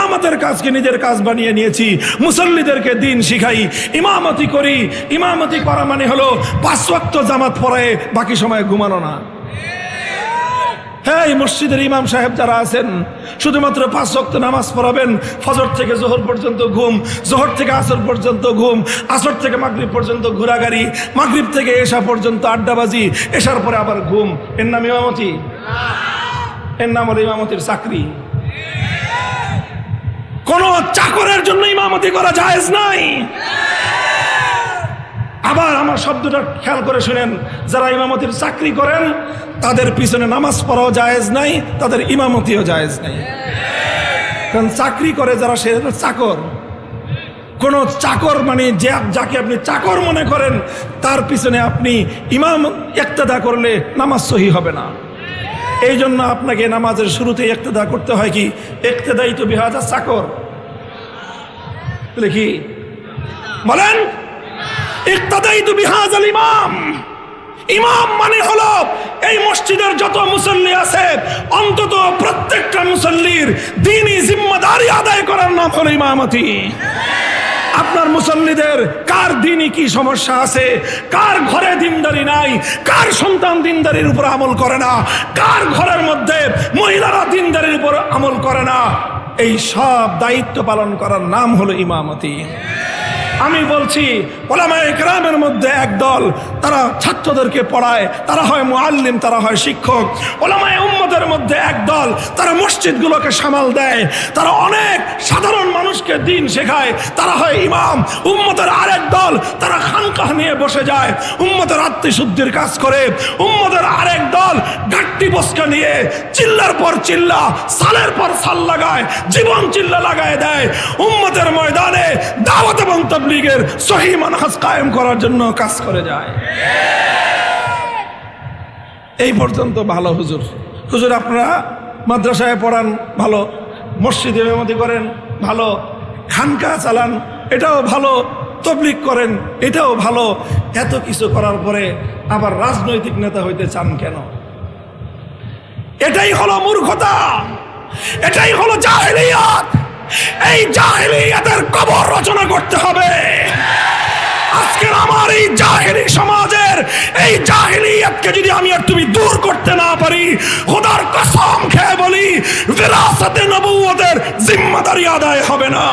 ইমামতের কাজকে নিজের কাজ বানিয়ে নিয়েছি, মুসল্লিদেরকে দিন শিখাই, ইমামতি করি। ইমামতি করা মানে হলো 5 ওয়াক্ত জামাত পড়ায় বাকি সময় ঘুমানো না। হ্যাঁ, এই মসজিদের ইমাম সাহেব যারা আছেন শুধুমাত্র 5 ওয়াক্ত নামাজ পড়াবেন, ফজর থেকে জোহর পর্যন্ত ঘুম, জোহর থেকে আসর পর্যন্ত ঘুম, আসর থেকে মাগরিব পর্যন্ত ঘোরাগাড়ি, মাগরিব থেকে এশা পর্যন্ত আড্ডাবাজি, এশার পরে আবার ঘুম। এর নাম ইমামতি? এর নাম হলো ইমামতির চাকরি। কোন চাকরের জন্য ইমামতি করা জায়েজ নাই। আবার আমার শব্দটা খেয়াল করে শুনেন, যারা ইমামতির চাকরি করেন তাদের পিছনে নামাজ পড়াও জায়েজ নাই, তাদের ইমামতিও জায়েজ নাই। কারণ চাকরি করে যারা, সে চাকর। কোন চাকর মানে যাকে আপনি চাকর মনে করেন তার পিছনে আপনি ইমাম ইক্তেদা করলে নামাজ সহি হবে না। এই জন্য আপনাকে নামাজের শুরুতে ইক্তেদা করতে হয়। কি ইক্তেদাই তো বিহাজা চাকর, কি বলেন? ইক্তেদাই তো বিহাজাল ইমাম। ইমাম মানে হলো এই মসজিদের যত মুসল্লি আছে অন্তত প্রত্যেকটা মুসল্লির দ্বীনি জিম্মাদারি আদায় করার নাম হলো ইমামতি। আপনার মুসল্লিদের কার দ্বীনি কি সমস্যা আছে, কার ঘরে দিনদারি নাই, কার সন্তান দিনদারির উপর আমল করে না, কার ঘরের মধ্যে মহিলারা দিনদারির উপর আমল করে না, এই সব দায়িত্ব পালন করার নাম হলো ইমামতি। আমি বলছি উলামায়ে কেরামের মধ্যে একদল, তারা ছাত্রদেরকে পড়ায়, তারা হয় মুআল্লিম, তারা হয় শিক্ষক। উলামায়ে উম্মতের মধ্যে একদল, তারা মসজিদগুলোকে সামাল দেয়, তারা অনেক সাধারণ মানুষকে দিন শেখায়, তারা হয় ইমাম। উম্মতের আরেক দল, তারা খানকাহ নিয়ে বসে যায়, উম্মতের আত্মশুদ্ধির কাজ করে। উম্মতের আরেক দল গাট্টি বস্কা নিয়ে চিল্লার পর চিল্লা, সালের পর সাল লাগায়, জীবন চিল্লা লাগায় দেয়। উম্মতের ময়দানে দাওয়াত এবং তাবলীগের সহিহ মানহাজ কায়েম করার জন্য কাজ করে যায়। এই পর্যন্ত ভালো। হুজুর হুজুর আপনারা মাদ্রাসায় পড়ান ভালো, মসজিদে ইমামতি করেন ভালো, খানকা চালান এটাও ভালো, তাবলীগ করেন এটাও ভালো। এত কিছু করার পরে আবার রাজনৈতিক নেতা হইতে চান কেন? এটাই হলো মূর্খতা, এটাই হলো জাহেলিয়াত। এই জাহেলিয়াতের কবর রচনা করতে হবে। আজকের আমার এই জাহেলি সমাজের এই জাহেলিয়াতকে যদি আমি আর তুমি দূর করতে না পারি, খোদার কসম খেয়ে বলি, বিরাসতে নবুয়তের জিম্মাদারি আদায় হবে না।